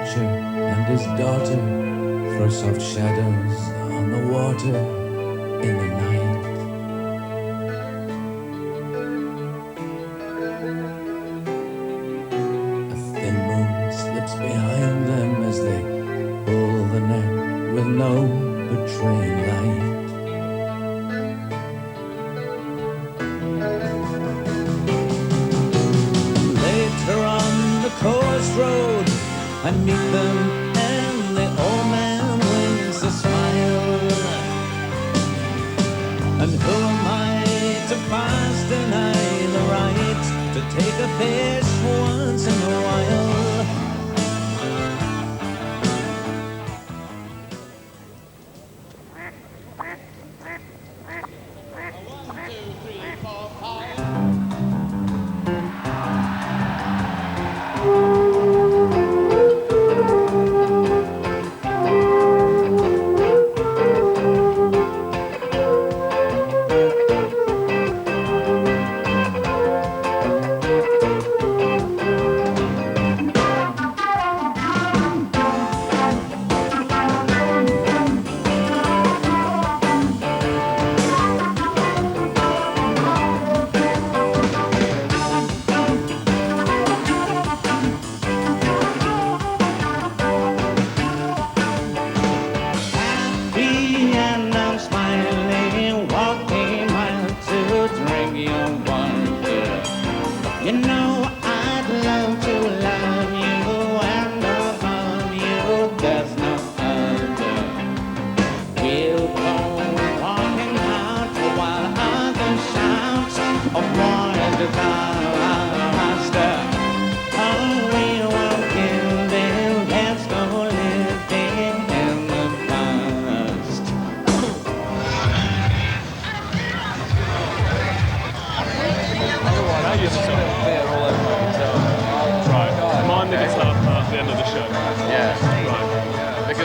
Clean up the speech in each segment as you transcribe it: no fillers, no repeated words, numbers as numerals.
preacher and his daughter throw soft shadows on the water in the night. A thin moon slips behind them as they pull the net with no betraying light. Later on the coast road, I meet them and the old man wins a smile. And who am I to pass deny the right to take a fish once in a while?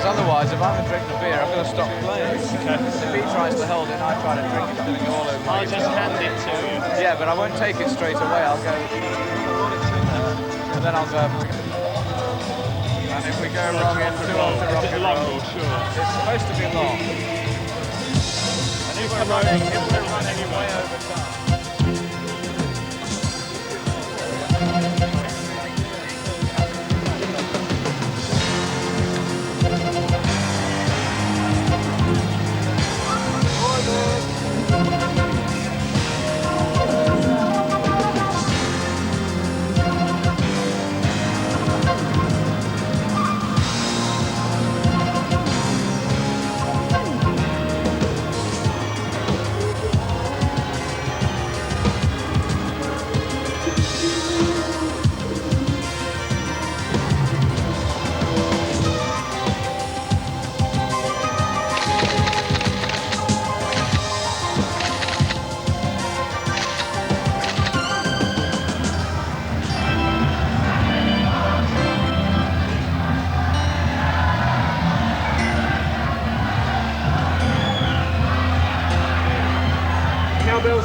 Otherwise, if I haven't drank the beer, I'm going to stop playing. Okay. If he tries to hold it, I try to drink it, it's going to go all over. I'll just hand it to you. Yeah, but I won't take it straight away. I'll go, and then I'll go. And if we go wrong into rock and roll, it's supposed to be long. And if we're running way over time.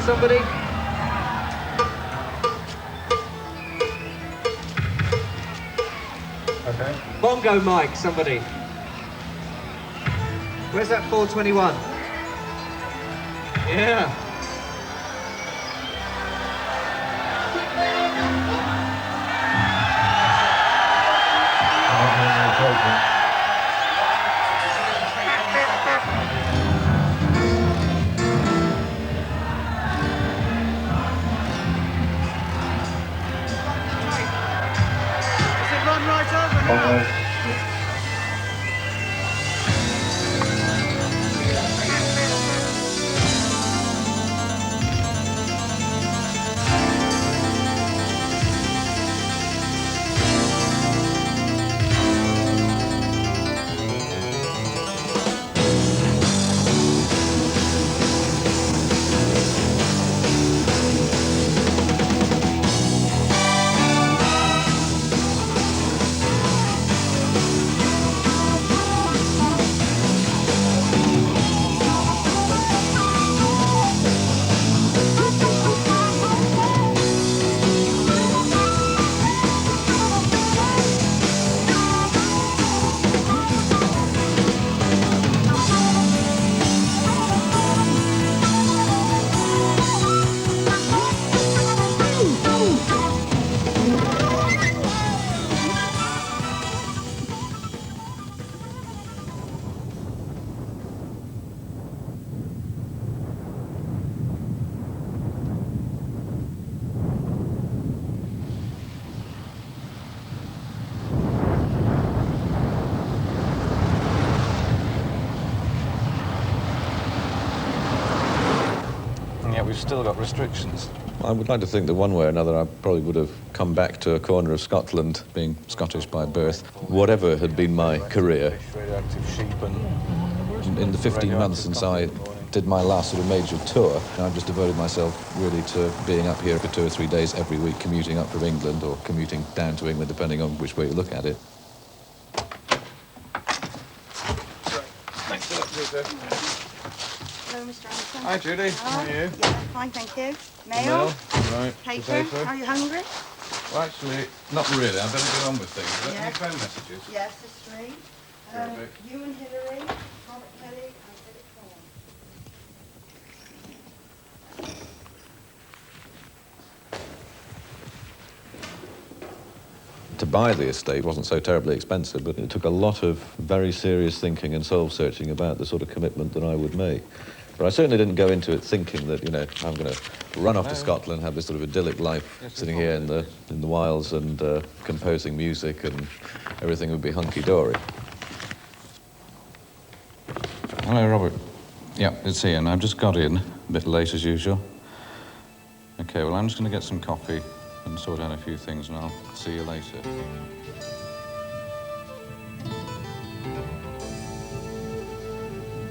Somebody? Okay. Bongo mic, somebody. Where's that 421? Yeah. still got restrictions. I would like to think that one way or another I probably would have come back to a corner of Scotland, being Scottish by birth. Whatever had been my career, Radioactive sheep and... in the 15 months since I did my last sort of major tour, I've just devoted myself really to being up here for 2 or 3 days every week, commuting up from England or commuting down to England, depending on which way you look at it. Thanks a lot, Peter. Hello, Mr. Anderson. Hi, Judy. How are you? Yeah, fine, thank you. Mail? Right. Paper? Potato. Are you hungry? Well, actually, not really. I better get on with things. Is that Yeah. any phone messages? Yes, there's 3. Perfect. You and Hillary, Robert Kelly, and Philip Thorne. To buy the estate wasn't so terribly expensive, but it took a lot of very serious thinking and soul-searching about the sort of commitment that I would make. But I certainly didn't go into it thinking that, you know, I'm going to run off to Scotland, have this sort of idyllic life, sitting here in the wilds and composing music, and everything would be hunky-dory. Hello, Robert. Yeah, it's Ian. I've just got in, a bit late as usual. Okay, well, I'm just going to get some coffee and sort out a few things, and I'll see you later.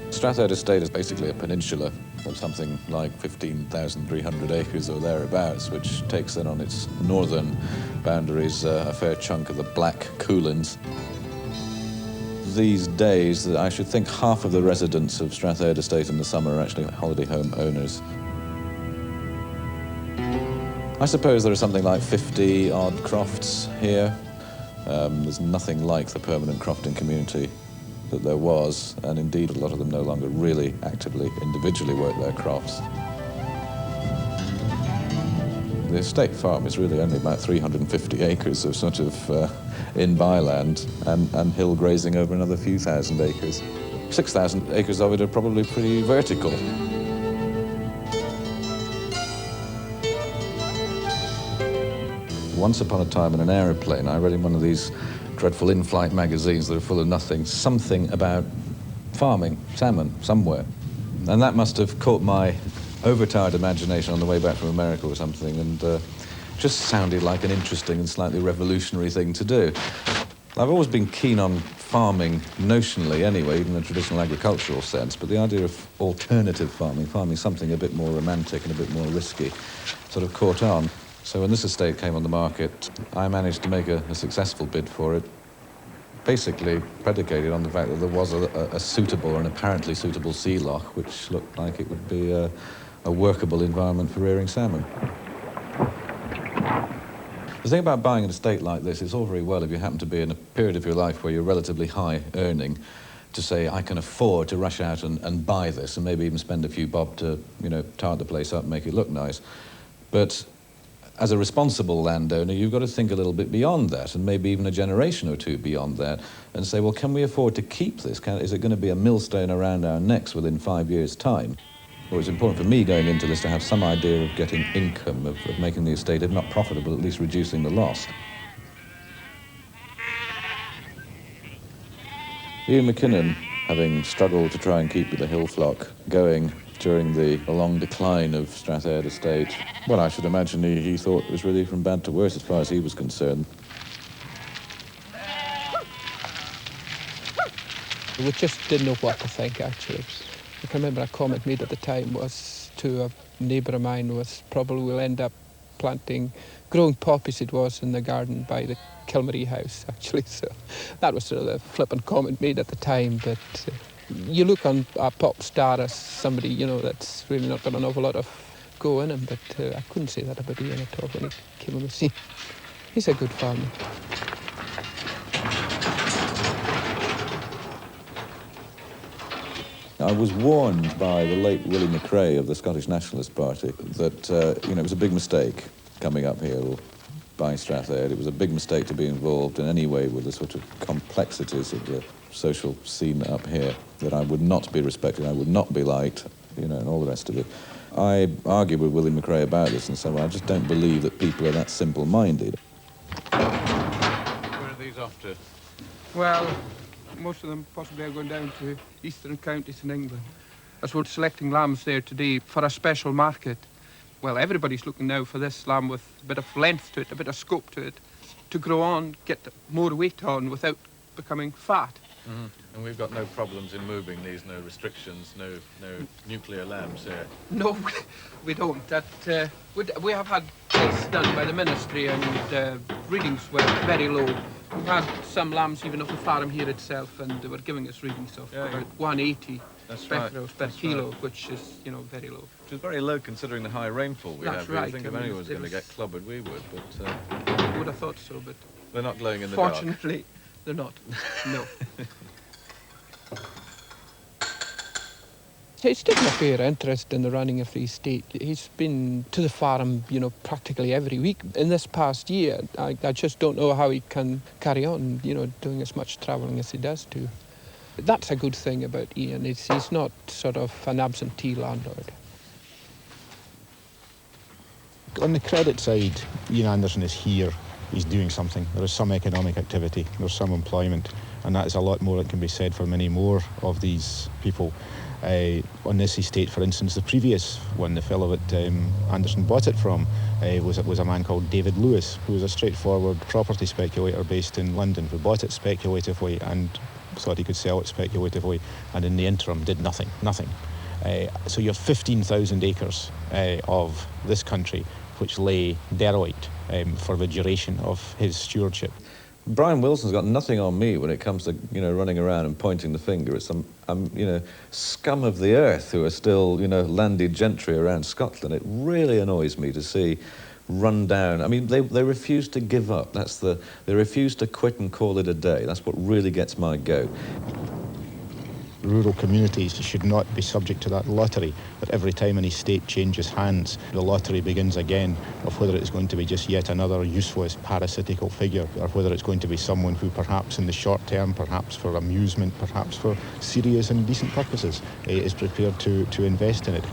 Strathade Estate is basically a peninsula of something like 15,300 acres or thereabouts, which takes in on its northern boundaries a fair chunk of the Black Coolins. These days, I should think half of the residents of Strathade Estate in the summer are actually holiday home owners. I suppose there are something like 50-odd crofts here. There's nothing like the permanent crofting community that there was, and indeed a lot of them no longer really actively, individually work their crofts. The estate farm is really only about 350 acres of sort of in-by land and hill grazing over another few thousand acres. 6,000 acres of it are probably pretty vertical. Once upon a time in an aeroplane, I read in one of these dreadful in-flight magazines that are full of nothing, something about farming salmon somewhere. And that must have caught my overtired imagination on the way back from America or something, and just sounded like an interesting and slightly revolutionary thing to do. I've always been keen on farming notionally anyway, even in a traditional agricultural sense, but the idea of alternative farming something a bit more romantic and a bit more risky, sort of caught on. So when this estate came on the market, I managed to make a successful bid for it, basically predicated on the fact that there was a suitable or an apparently suitable sea loch, which looked like it would be a workable environment for rearing salmon. The thing about buying an estate like this, it's all very well if you happen to be in a period of your life where you're relatively high earning, to say, I can afford to rush out and buy this and maybe even spend a few bob to, you know, tart the place up and make it look nice. But as a responsible landowner, you've got to think a little bit beyond that, and maybe even a generation or two beyond that, and say, well, can we afford to keep this? Is it going to be a millstone around our necks within 5 years' time? Well, it's important for me going into this to have some idea of getting income, of making the estate, if not profitable, at least reducing the loss. Ian McKinnon, having struggled to try and keep the hill flock going during the long decline of Strathade Estate, well, I should imagine he thought it was really from bad to worse as far as he was concerned. We just didn't know what to think, actually. I can remember a comment made at the time was to a neighbour of mine was probably we'll end up growing poppies it was in the garden by the Kilmarie house, actually. So that was sort of the flippant comment made at the time, but you look on a pop star as somebody, you know, that's really not got an awful lot of go in him, but I couldn't say that about Ian at all when he came on the scene. He's a good farmer. I was warned by the late Willie McRae of the Scottish Nationalist Party that, you know, it was a big mistake coming up here or buying Strathade. It was a big mistake to be involved in any way with the sort of complexities of the social scene up here, that I would not be respected, I would not be liked, you know, and all the rest of it. I argued with Willie McRae about this and said, well, I just don't believe that people are that simple-minded. Where are these off to? Well, most of them possibly are going down to eastern counties in England. As we're selecting lambs there today for a special market, well, everybody's looking now for this lamb with a bit of length to it, a bit of scope to it, to grow on, get more weight on without becoming fat. Mm-hmm. And we've got no problems in moving these, no restrictions, no nuclear lambs here. No, we don't. We have had tests done by the ministry and readings were very low. We've had some lambs even off the farm here itself, and they were giving us readings of about 180 spectros per kilo, which is, you know, very low. Which is very low considering the high rainfall we have. Right. I think if anyone was going to get clobbered, we would, but... I would have thought so, but... They're not glowing in the dark. Fortunately, they're not, no. He's taken a fair interest in the running of the estate. He's been to the farm, you know, practically every week. In this past year, I just don't know how he can carry on, you know, doing as much travelling as he does do. That's a good thing about Ian. He's not sort of an absentee landlord. On the credit side, Ian Anderson is here. He's doing something. There is some economic activity, there's some employment, and that is a lot more that can be said for many more of these people. On this estate, for instance, the previous one, the fellow that Anderson bought it from, was a man called David Lewis, who was a straightforward property speculator based in London, who bought it speculatively and thought he could sell it speculatively, and in the interim did nothing. So you have 15,000 acres of this country which lay derelict for the duration of his stewardship. Brian Wilson's got nothing on me when it comes to, you know, running around and pointing the finger at some, you know, scum of the earth who are still, you know, landed gentry around Scotland. It really annoys me to see run down. I mean, they refuse to give up. They refuse to quit and call it a day. That's what really gets my goat. Rural communities should not be subject to that lottery, that every time an estate changes hands, the lottery begins again of whether it's going to be just yet another useless parasitical figure, or whether it's going to be someone who perhaps in the short term, perhaps for amusement, perhaps for serious and decent purposes, is prepared to invest in it.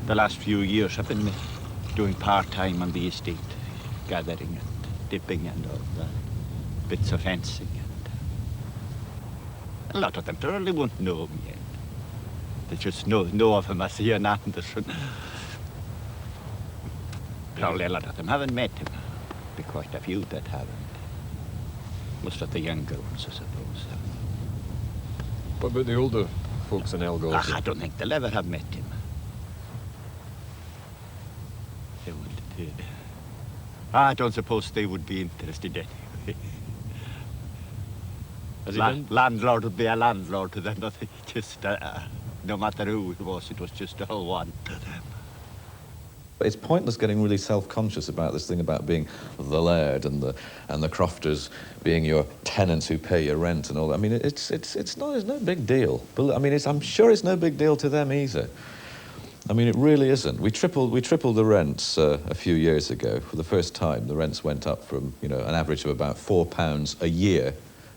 The last few years I've been doing part-time on the estate, gathering and dipping and all that, bits of fencing. A lot of them probably won't know me yet. They just know of him as Ian Anderson. Probably a lot of them haven't met him. Be quite a few that haven't. Most of the younger ones, I suppose. What about the older folks in Elgol? I don't think they'll ever have met him. They wouldn't. I don't suppose they would be interested anyway. Landlord would be a landlord to them, nothing, just no matter who it was just all one to them. It's pointless getting really self-conscious about this thing about being the laird and the crofters being your tenants who pay your rent and all that. I mean, it's no big deal. But I mean, I'm sure it's no big deal to them either. I mean, it really isn't. We tripled the rents a few years ago. For the first time, the rents went up from, you know, an average of about £4 a year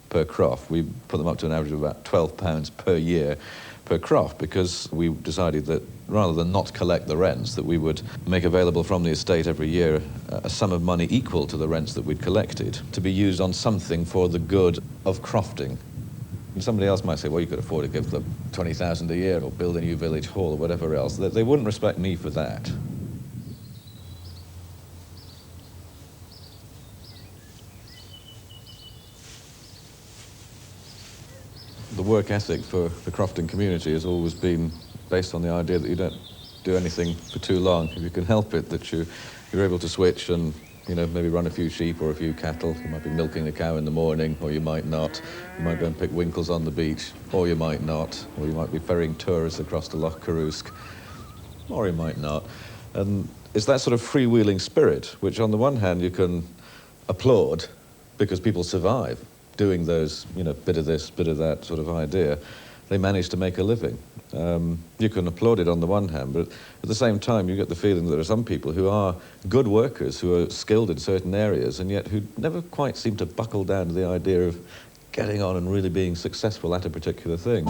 per croft. We put them up to an average of about £12 per year per croft, because we decided that rather than not collect the rents, that we would make available from the estate every year a sum of money equal to the rents that we'd collected to be used on something for the good of crofting. And somebody else might say, well, you could afford to give them 20,000 a year or build a new village hall or whatever else. They wouldn't respect me for that. The work ethic for the crofting community has always been based on the idea that you don't do anything for too long. If you can help it, that you're able to switch and, you know, maybe run a few sheep or a few cattle. You might be milking a cow in the morning, or you might not. You might go and pick winkles on the beach, or you might not. Or you might be ferrying tourists across to Loch Carrusk, or you might not. And it's that sort of freewheeling spirit, which on the one hand you can applaud because people survive doing those, you know, bit of this, bit of that sort of idea. They manage to make a living. You can applaud it on the one hand, but at the same time you get the feeling that there are some people who are good workers, who are skilled in certain areas, and yet who never quite seem to buckle down to the idea of getting on and really being successful at a particular thing.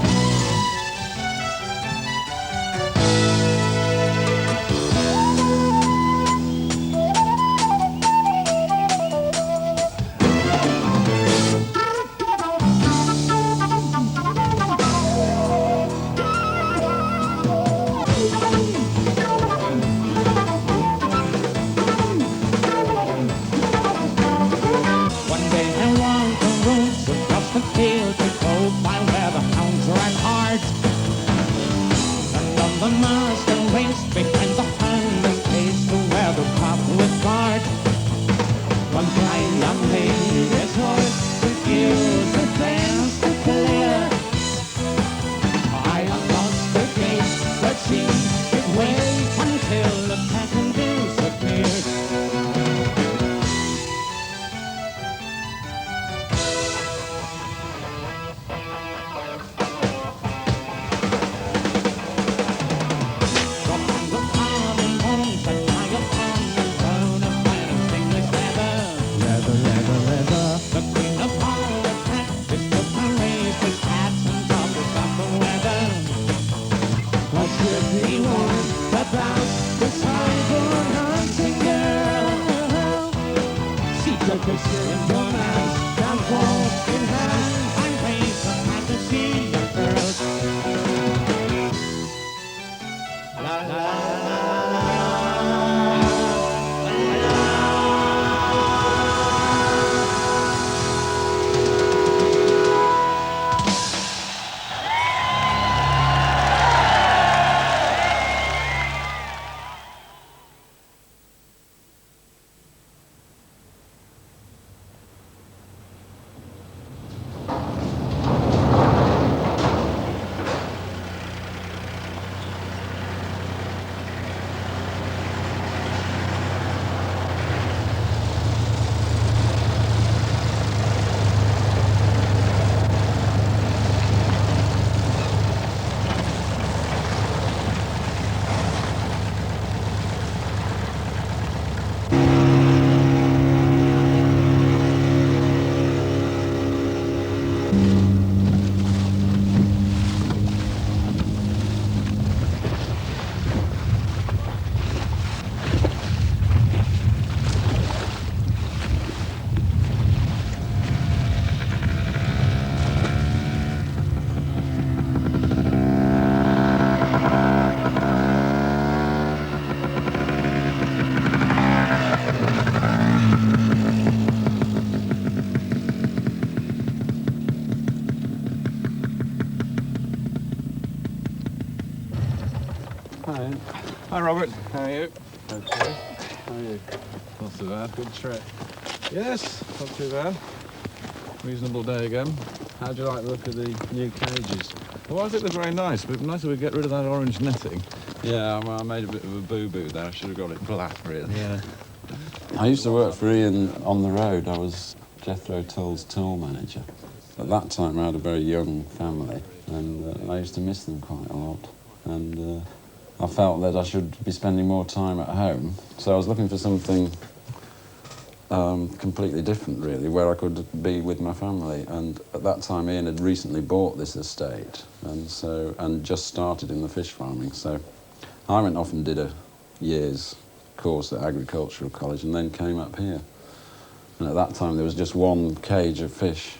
in romance, down forth in hand, I'm praised for fantasy young girls. La la la la. Hi, Robert. How are you? Okay. How are you? Not too bad. Good trip. Yes, not too bad. Reasonable day again. How do you like the look of the new cages? Well, I think they're very nice, but nice if we get rid of that orange netting. Yeah, well, I made a bit of a boo-boo there. I should have got it black, really. Yeah. I used to work for Ian on the road. I was Jethro Tull's tool manager. At that time, I had a very young family, and I used to miss them quite a lot. And I felt that I should be spending more time at home. So I was looking for something completely different, really, where I could be with my family. And at that time, Ian had recently bought this estate, and just started in the fish farming. So I went off and did a year's course at agricultural college, and then came up here. And at that time, there was just one cage of fish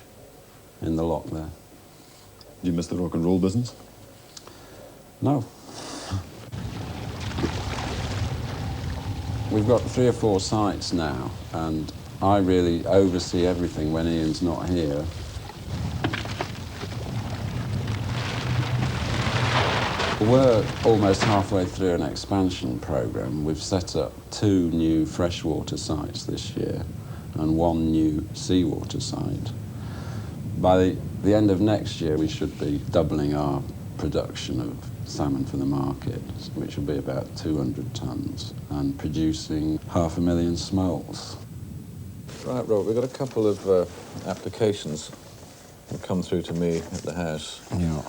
in the lock there. Do you miss the rock and roll business? No. We've got 3 or 4 sites now, and I really oversee everything when Ian's not here. We're almost halfway through an expansion programme. We've set up 2 new freshwater sites this year and 1 new seawater site. By the end of next year, we should be doubling our production of salmon for the market, which will be about 200 tonnes, and producing 500,000 smolts. Right, Robert, we've got a couple of applications that come through to me at the house. Yeah.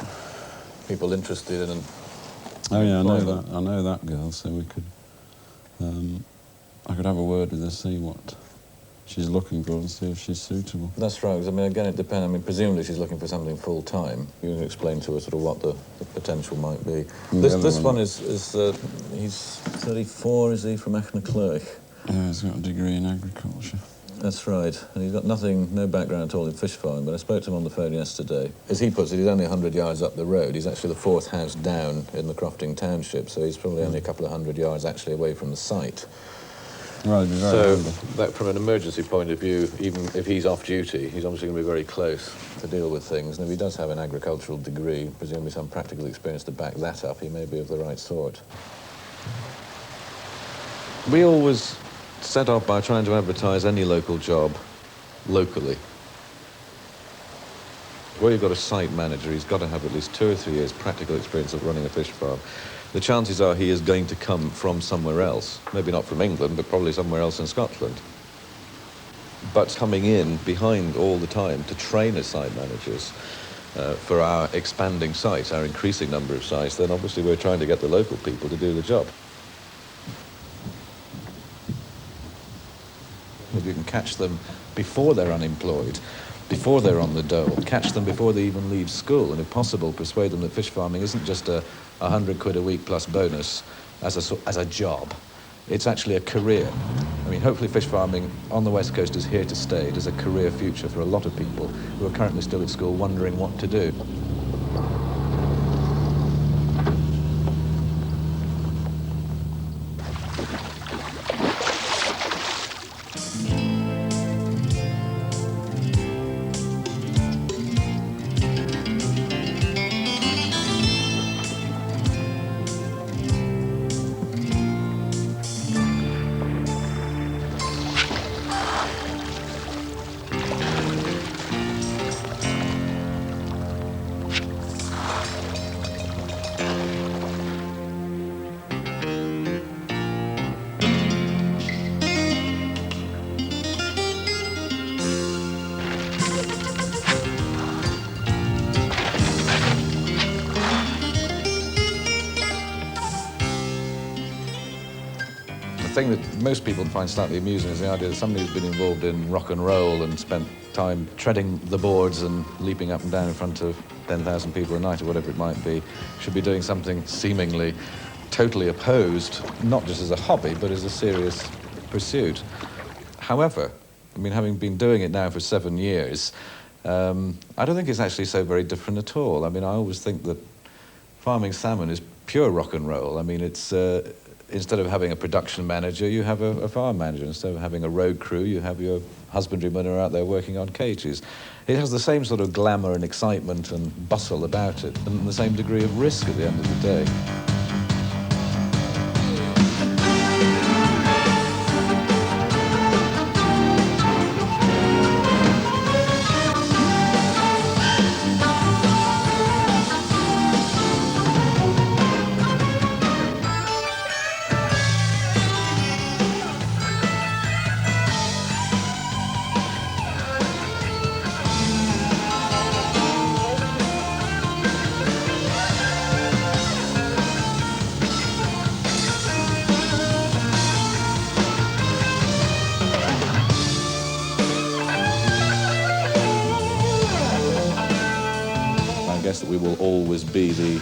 People interested in... Oh yeah, I know that girl, so we could... I could have a word with her, see what she's looking for and see if she's suitable. That's right, because I mean, again, it depends. I mean, presumably she's looking for something full-time. You can explain to her sort of what the potential might be. This one is he's 34, is he, from Achnacarry? Yeah, he's got a degree in agriculture. That's right, and he's got no background at all in fish farming, but I spoke to him on the phone yesterday. As he puts it, he's only 100 yards up the road. He's actually the 4th house down in the Crofting township, so he's probably only a couple of 100 yards actually away from the site. Right, so that, from an emergency point of view, even if he's off duty, he's obviously going to be very close to deal with things. And if he does have an agricultural degree, presumably some practical experience to back that up, he may be of the right sort. We always set off by trying to advertise any local job locally. Where you've got a site manager, he's got to have at least 2 or 3 years practical experience of running a fish farm. The chances are he is going to come from somewhere else, maybe not from England, but probably somewhere else in Scotland. But coming in behind all the time to train as site managers for our expanding sites, our increasing number of sites, then obviously we're trying to get the local people to do the job. If you can catch them before they're unemployed, before they're on the dole, catch them before they even leave school, and if possible, persuade them that fish farming isn't just a 100 quid a week plus bonus as a job. It's actually a career. I mean, hopefully fish farming on the West Coast is here to stay. It is a career future for a lot of people who are currently still at school wondering what to do. The thing that most people find slightly amusing is the idea that somebody who's been involved in rock and roll and spent time treading the boards and leaping up and down in front of 10,000 people a night or whatever it might be should be doing something seemingly totally opposed, not just as a hobby, but as a serious pursuit. However, I mean, having been doing it now for 7 years, I don't think it's actually so very different at all. I mean, I always think that farming salmon is pure rock and roll. I mean, it's instead of having a production manager, you have a farm manager. Instead of having a road crew, you have your husbandrymen who are out there working on cages. It has the same sort of glamour and excitement and bustle about it, and the same degree of risk at the end of the day. That we will always be the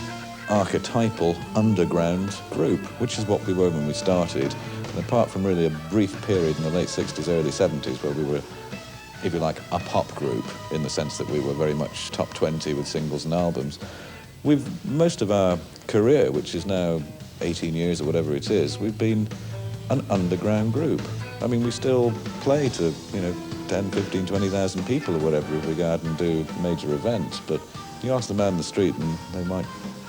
archetypal underground group, which is what we were when we started. And apart from really a brief period in the late 60s, early 70s, where we were, if you like, a pop group, in the sense that we were very much top 20 with singles and albums, most of our career, which is now 18 years or whatever it is, we've been an underground group. I mean, we still play to, 10, 15, 20,000 people or whatever if we go out and do major events, but you ask the man in the street and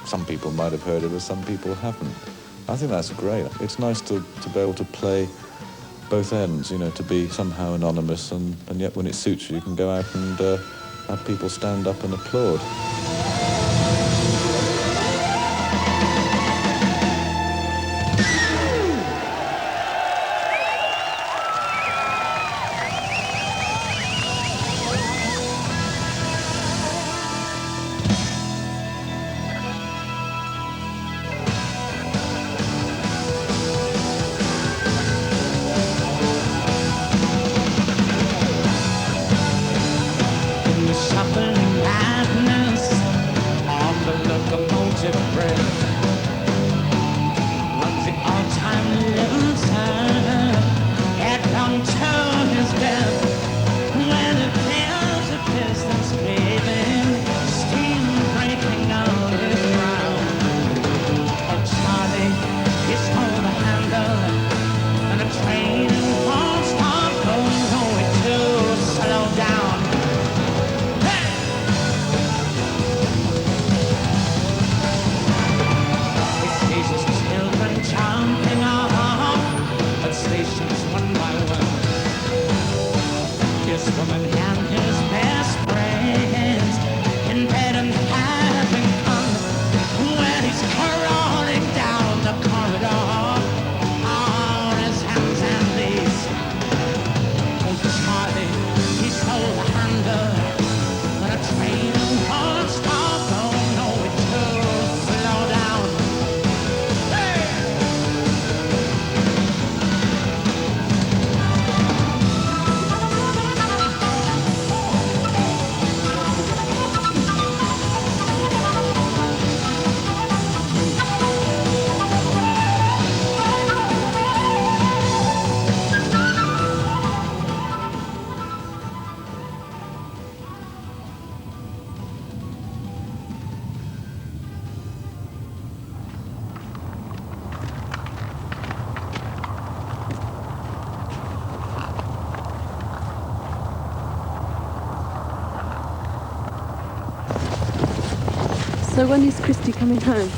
some people might have heard of us, some people haven't. I think that's great. It's nice to be able to play both ends, to be somehow anonymous and yet when it suits you, you can go out and have people stand up and applaud. So when is Christy coming home?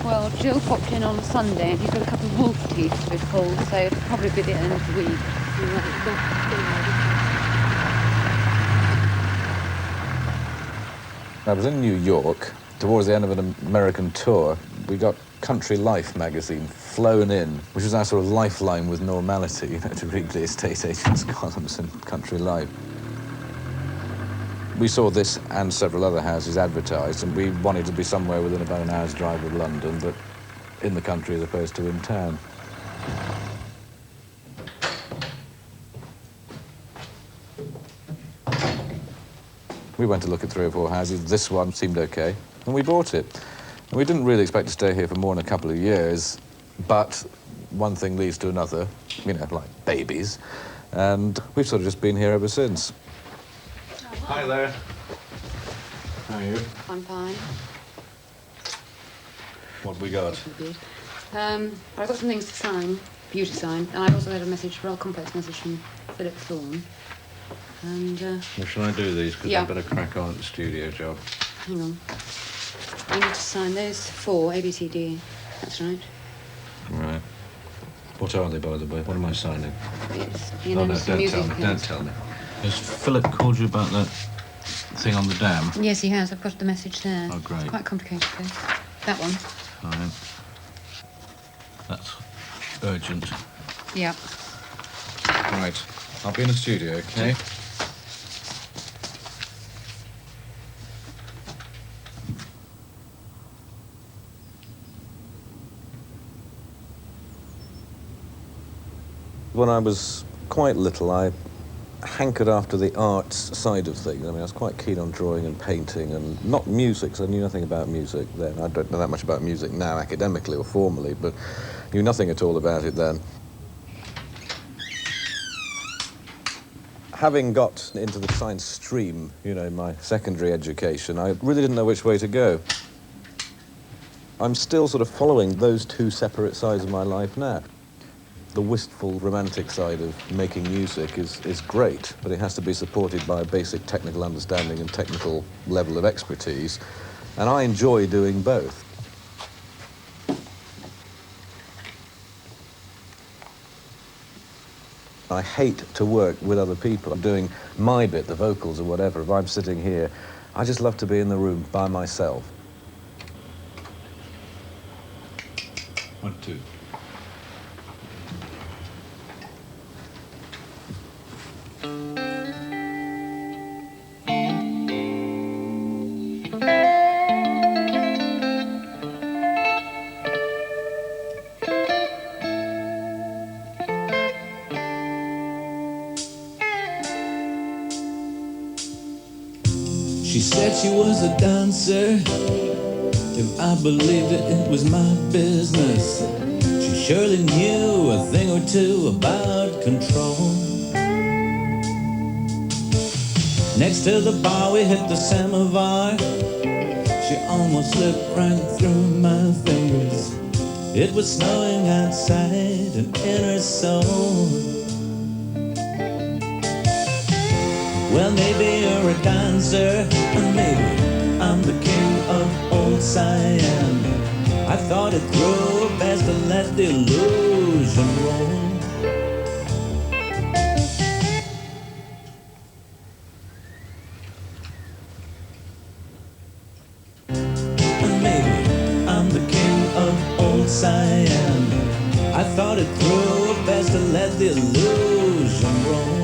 Well, Jill popped in on a Sunday and he's got a couple of wolf teeth to be pulled, so it'll probably be the end of the week. I was in New York towards the end of an American tour. We got Country Life magazine flown in, which was our sort of lifeline with normality, you know, to read the estate agents' columns in Country Life. We saw this and several other houses advertised, and we wanted to be somewhere within about an hour's drive of London, but in the country as opposed to in town. We went to look at 3 or 4 houses. This one seemed okay, and we bought it. And we didn't really expect to stay here for more than a couple of years, but one thing leads to another, you know, like babies, and we've sort of just been here ever since. Hi there. How are you? I'm fine. What have we got? I've got some things to sign, for you to sign, and I've also had a message, a real complex message from Philip Thorne. And, Well, shall I do these? Because yeah. I'd better crack on at the studio job. hang on. I need to sign those 4, A, B, C, D. That's right. Right. What are they, by the way? What am I signing? It's, Oh, no, don't tell me. Don't tell me. Has Philip called you about that thing on the dam? Yes, he has. I've got the message there. Oh, great. It's quite complicated, though. That one. Fine. That's urgent. Yeah. Right. I'll be in the studio, okay? When I was quite little, I hankered after the arts side of things. I mean, I was quite keen on drawing and painting, and not music, so I knew nothing about music then. I don't know that much about music now, academically or formally, but knew nothing at all about it then. Having got into the science stream, you know, in my secondary education, I really didn't know which way to go. I'm still sort of following those 2 separate sides of my life now. The wistful, romantic side of making music is great, but it has to be supported by a basic technical understanding and technical level of expertise, and I enjoy doing both. I hate to work with other people. I'm doing my bit, the vocals or whatever. If I'm sitting here, I just love to be in the room by myself. 1, 2. She said she was a dancer. If I believed it, it was my business. She surely knew a thing or 2 about control. Next to the bar we hit the samovar. She almost slipped right through my fingers. It was snowing outside and in her soul. Well, maybe you're a dancer, and maybe I'm the king of old Siam. I thought it through, best to let the illusion roll. And maybe I'm the king of old Siam. I thought it through, best to let the illusion roll.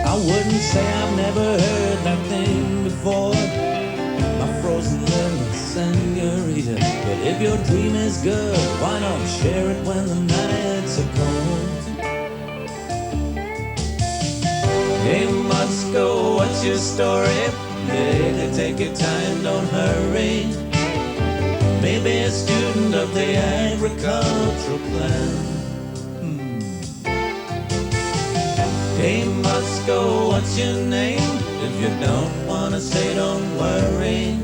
I wouldn't say I've never heard that thing before, my frozen little senorita. But if your dream is good, why not share it when the nights are cold? Hey, Moscow, what's your story? Hey, take your time, don't hurry. Maybe a student of the agricultural plan. Hey, Moscow, what's your name? If you don't want to say, don't worry.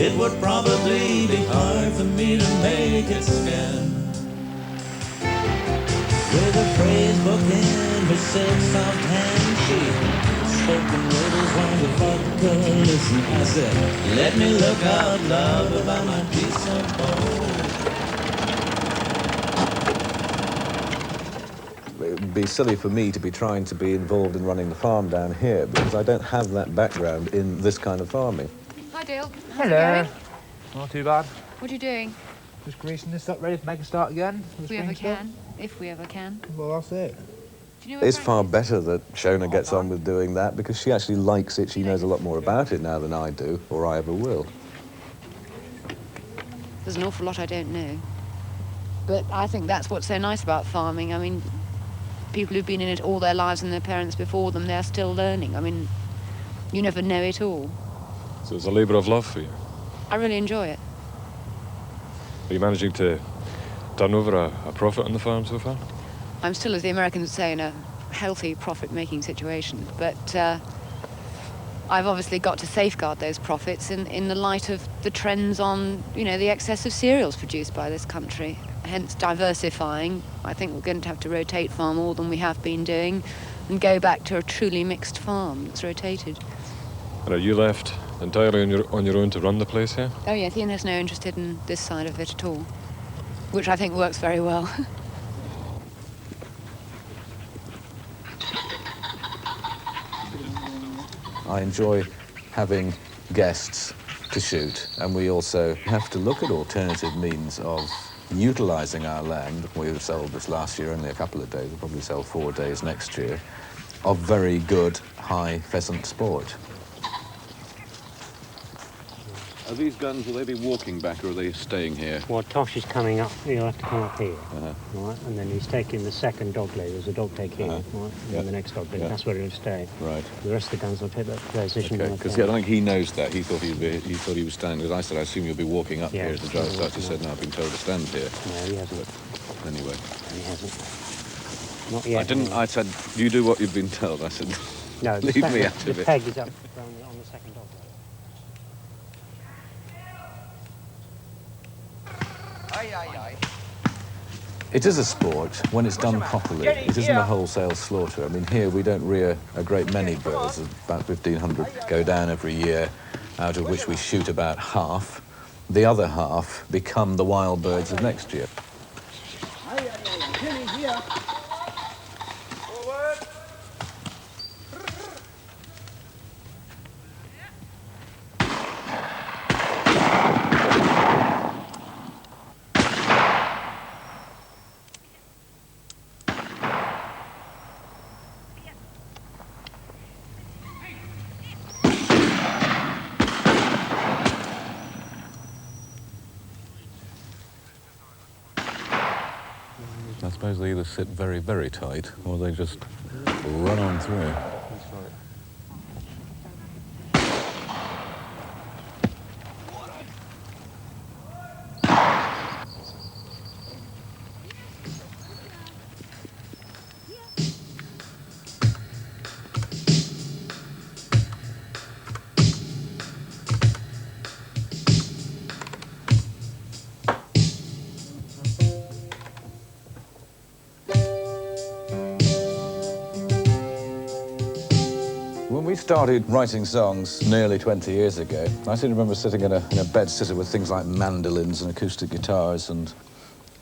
It would probably be hard for me to make it scan. With a phrase book in her silk soft hand, she spoke in riddles while the vodka lit listen, I said, let me look out loud about my decent boy. It would be silly for me to be trying to be involved in running the farm down here because I don't have that background in this kind of farming. Hi, Dale. Hello. Not too bad. What are you doing? Just greasing this up, ready to make a start again. If we ever can. If we ever can. Well, that's it. Do you know It's far better that Shona gets on with doing that because she actually likes it. She knows a lot more about it now than I do, or I ever will. There's an awful lot I don't know. But I think that's what's so nice about farming. I mean, people who've been in it all their lives and their parents before them, they're still learning. I mean, you never know it all. So it's a labour of love for you. I really enjoy it. Are you managing to turn over a profit on the farm so far? I'm still, as the Americans would say, in a healthy profit-making situation. But I've obviously got to safeguard those profits in the light of the trends on, you know, the excess of cereals produced by this country. Hence diversifying. I think we're going to have to rotate far more than we have been doing and go back to a truly mixed farm that's rotated. And are you left entirely on your own to run the place here? Oh yes, Ian has no interest in this side of it at all, which I think works very well. I enjoy having guests to shoot, and we also have to look at alternative means of utilising our land. We sold this last year only a couple of days. We'll probably sell 4 days next year of very good high pheasant sport. Are these guns, will they be walking back or are they staying here? Well, Tosh is coming up, he'll have to come up here, Uh-huh. right? And then he's taking the second dog leg, there's a dog leg here, right? And then the next dog leg, that's where he'll stay. Right. The rest of the guns will take that position. Okay, because I don't think he knows that. He thought he was standing, because I said, I assume you'll be walking up here as the driver starts. He said, no, I've been told to stand here. No, he hasn't. Anyway. He hasn't. Not yet. I said, you do what you've been told. I said, no, leave me out of the it. peg is up on the second dog leg. It is a sport when it's done properly. It isn't a wholesale slaughter. I mean, here we don't rear a great many birds. There's about 1,500 go down every year, out of which we shoot about half. The other half become the wild birds of next year. I suppose they either sit very, very tight or they just run on through. When we started writing songs nearly 20 years ago, I seem to remember sitting in a bedsitter with things like mandolins and acoustic guitars, and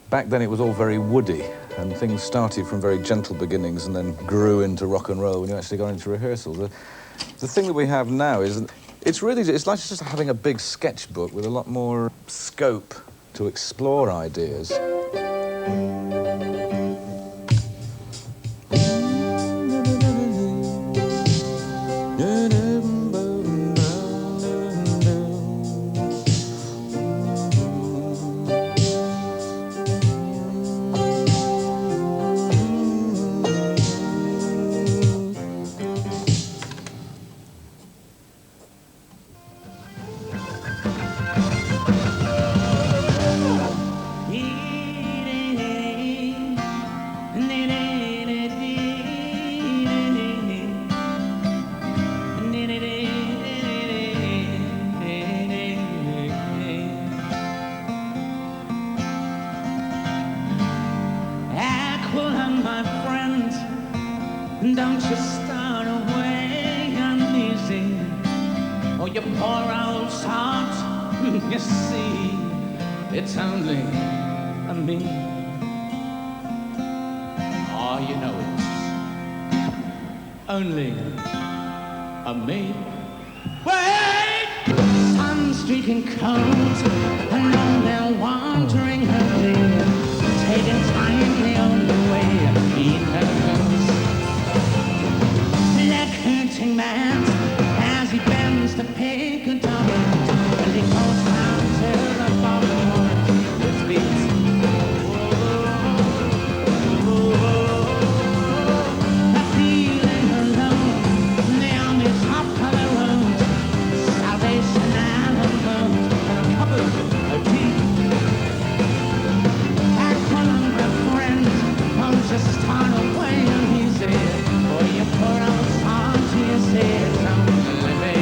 back then it was all very woody, and things started from very gentle beginnings and then grew into rock and roll when you actually got into rehearsal. The thing that we have now is, it's like just having a big sketchbook with a lot more scope to explore ideas. poor old salt. You see, it's only a me. Oh, you know it's only a me. Wait! Sun streaking cold, alone there wandering her way, taking time the only way he knows. Black hurting man as he bends to pick a diamond, and he goes down to the bottom one with beats. The feeling alone, the only top of the road, salvation and a boat, and a cupboard of tea. Back one of my friends, I'll just start away and he's there. Oh, you poor old song to your say it's only me.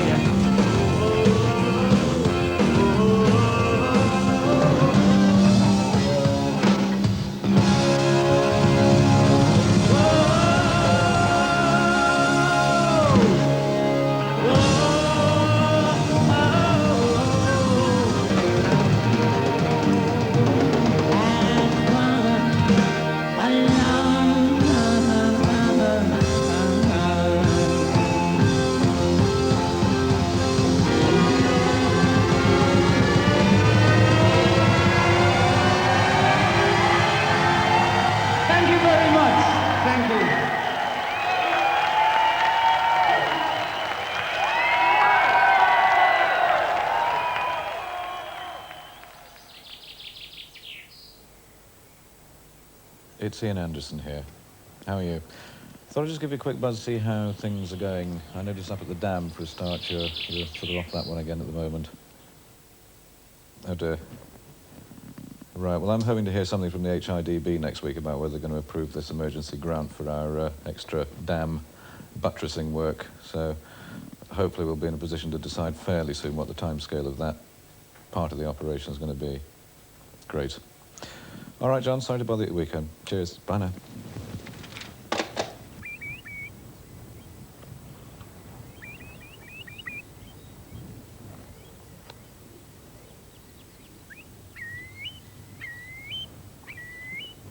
Thank you very much. Thank you. It's Ian Anderson here. How are you? Thought I'd just give you a quick buzz to see how things are going. I noticed up at the dam for a start, you're sort of off that one again at the moment. Oh dear. Right, well I'm hoping to hear something from the HIDB next week about whether they're going to approve this emergency grant for our extra dam buttressing work. So hopefully we'll be in a position to decide fairly soon what the timescale of that part of the operation is going to be. Great. All right, John, sorry to bother you at the weekend. Cheers. Bye now.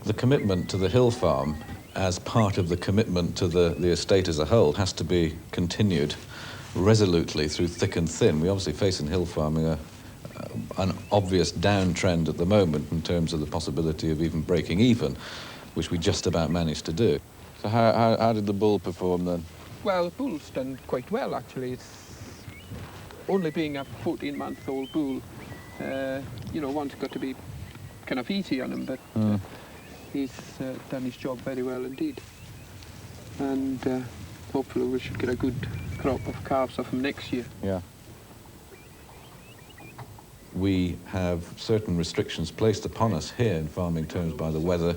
The commitment to the hill farm as part of the commitment to the estate as a whole has to be continued resolutely through thick and thin. We obviously face in hill farming an obvious downtrend at the moment in terms of the possibility of even breaking even, which we just about managed to do. So how did the bull perform then? Well, the bull's done quite well, actually. It's only being a 14-month-old bull, you know, one's got to be kind of easy on him, but he's done his job very well indeed. And hopefully we should get a good crop of calves off him next year. Yeah. We have certain restrictions placed upon us here in farming terms by the weather,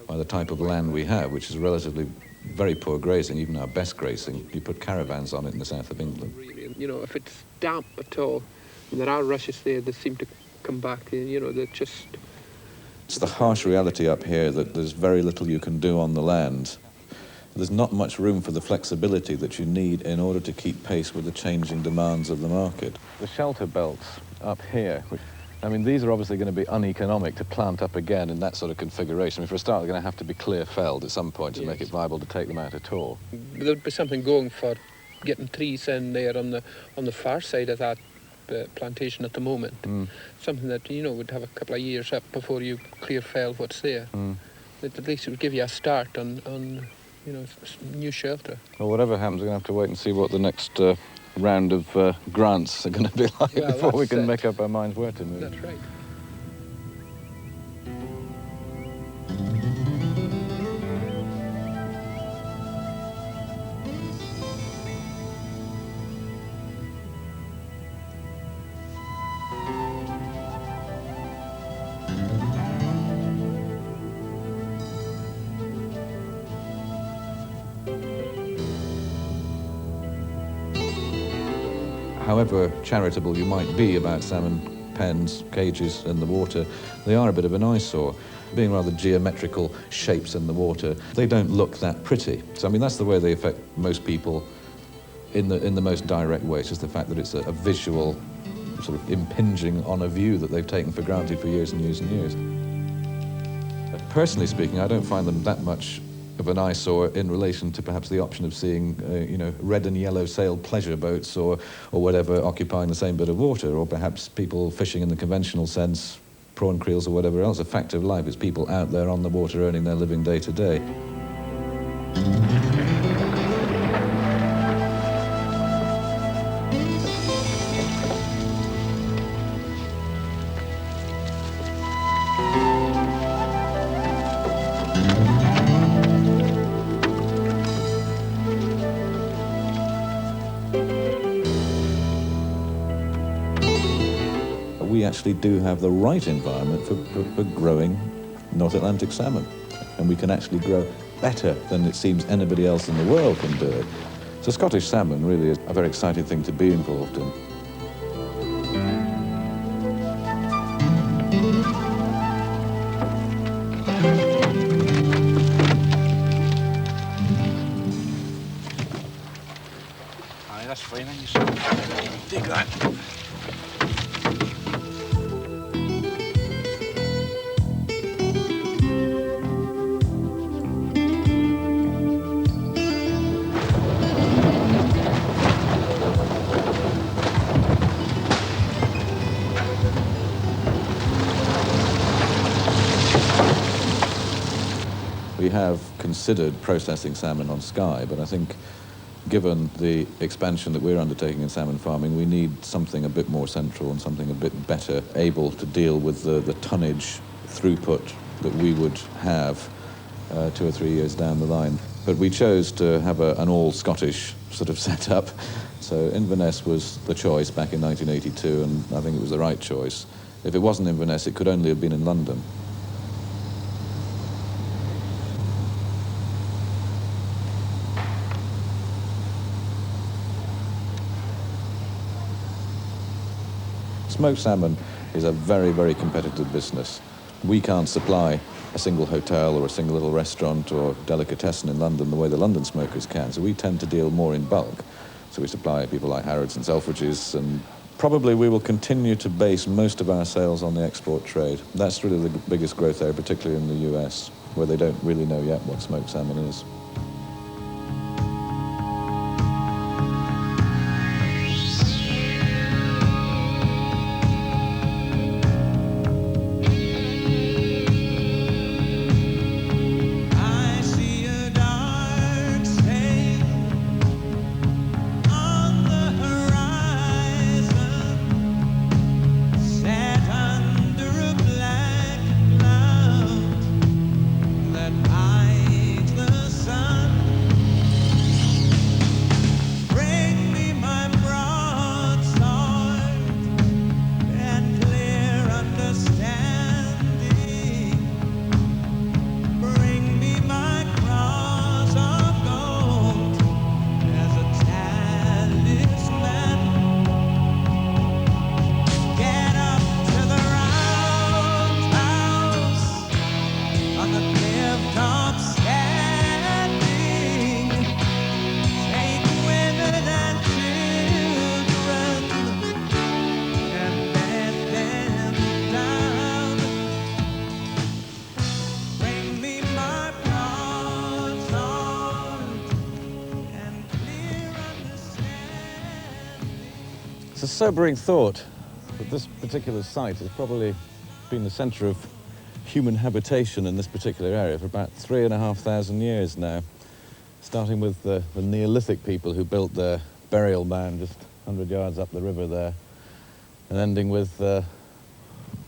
by the type of land we have, which is relatively very poor grazing, even our best grazing. You put caravans on it in the south of England. You know, if it's damp at all, and there are rushes there that seem to come back, you know, they're just... It's the harsh reality up here that there's very little you can do on the land. There's not much room for the flexibility that you need in order to keep pace with the changing demands of the market. The shelter belts up here, I mean, these are obviously going to be uneconomic to plant up again in that sort of configuration. I mean, for a start, they're going to have to be clear felled at some point to make it viable to take them out at all. There'd be something going for getting trees in there on the far side of that plantation at the moment. Something that, you know, would have a couple of years up before you clear fell what's there. At least it would give you a start on you know, new shelter. Well, whatever happens, we're going to have to wait and see what the next round of grants are going to be like before we can make up our minds where to move. That's right. However charitable you might be about salmon pens, cages in the water, they are a bit of an eyesore. Being rather geometrical shapes in the water, they don't look that pretty. So, I mean, that's the way they affect most people in the most direct way. It's just the fact that it's a visual sort of impinging on a view that they've taken for granted for years and years and years. Personally speaking, I don't find them that much of an eyesore in relation to perhaps the option of seeing, you know, red and yellow sailed pleasure boats or whatever occupying the same bit of water, or perhaps people fishing in the conventional sense, prawn creels or whatever else. A fact of life is people out there on the water earning their living day to day. We actually do have the right environment for growing North Atlantic salmon, and we can actually grow better than it seems anybody else in the world can do it. So Scottish salmon really is a very exciting thing to be involved in. Aye, that's fine, then you should dig that. We have considered processing salmon on Skye, but I think given the expansion that we're undertaking in salmon farming, we need something a bit more central and something a bit better able to deal with the tonnage throughput that we would have 2 or 3 years down the line. But we chose to have an all-Scottish sort of setup. So Inverness was the choice back in 1982, and I think it was the right choice. If it wasn't Inverness, it could only have been in London. Smoked salmon is a very, very competitive business. We can't supply a single hotel or a single little restaurant or delicatessen in London the way the London smokers can, so we tend to deal more in bulk. So we supply people like Harrods and Selfridges, and probably we will continue to base most of our sales on the export trade. That's really the biggest growth area, particularly in the US, where they don't really know yet what smoked salmon is. It's a sobering thought that this particular site has probably been the centre of human habitation in this particular area for about 3,500 years now, starting with the Neolithic people who built their burial mound just 100 yards up the river there, and ending with the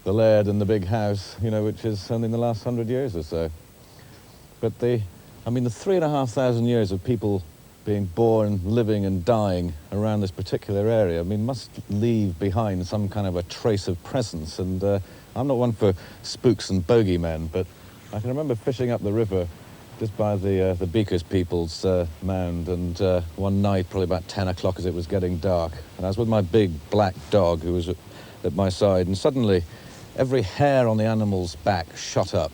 laird and the big house, you know, which is only in the last 100 years or so. But the 3,500 years of people being born, living and dying around this particular area, I mean, must leave behind some kind of a trace of presence. And I'm not one for spooks and bogeymen, but I can remember fishing up the river just by the Beakers people's mound, and one night, probably about 10 o'clock as it was getting dark, and I was with my big black dog who was at my side, and suddenly every hair on the animal's back shot up,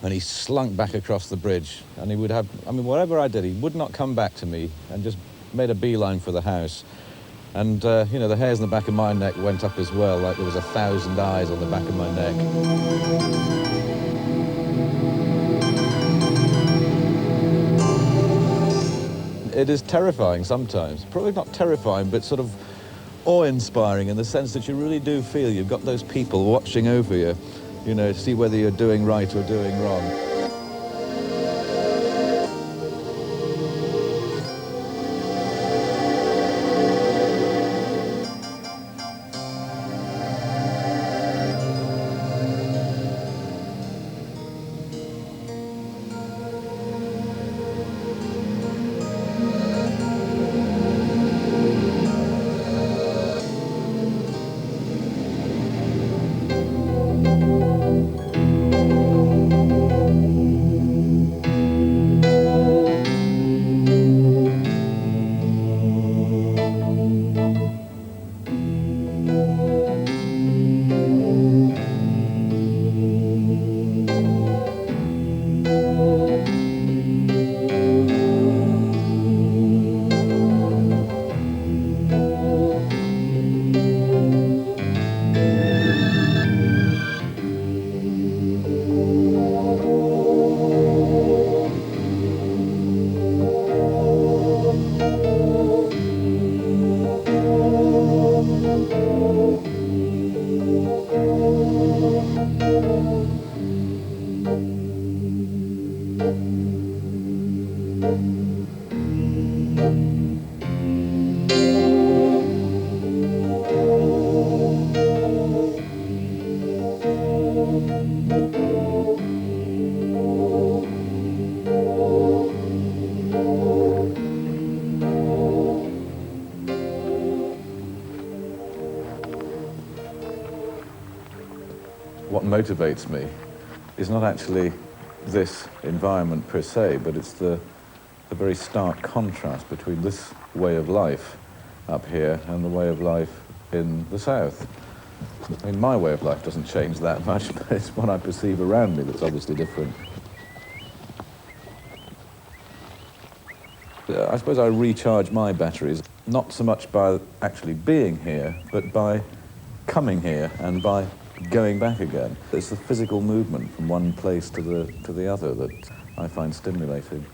and he slunk back across the bridge, and he would have, I mean, whatever I did, he would not come back to me, and just made a beeline for the house. And, you know, the hairs on the back of my neck went up as well, like there was 1,000 eyes on the back of my neck. It is terrifying sometimes. Probably not terrifying, but sort of awe-inspiring in the sense that you really do feel you've got those people watching over you, you know, to see whether you're doing right or doing wrong. What motivates me is not actually this environment per se, but it's the very stark contrast between this way of life up here and the way of life in the south. I mean, my way of life doesn't change that much, but it's what I perceive around me that's obviously different. I suppose I recharge my batteries, not so much by actually being here, but by coming here and by going back again. It's the physical movement from one place to the other that I find stimulating.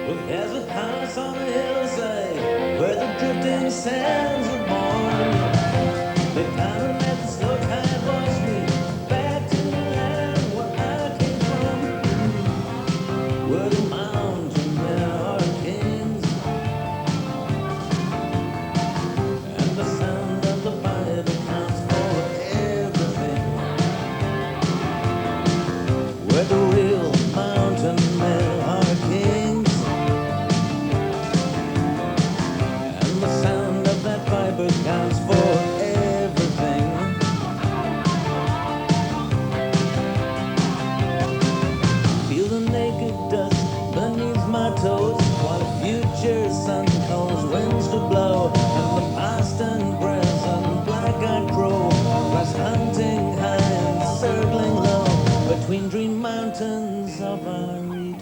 Well, there's a house on the hillside where the drifting sands are born. They kind of let the slow tide wash me back to the land where I came from, where the mountain men are kings, and the sound of the Bible counts for everything, where the real mountain men are kings, and the sound of that Bible counts for everything. Feel the naked dust beneath my toes, while the future sun calls winds to blow, and the past and present black-eyed crow flies hunting high and circling low between dream mountains of our region.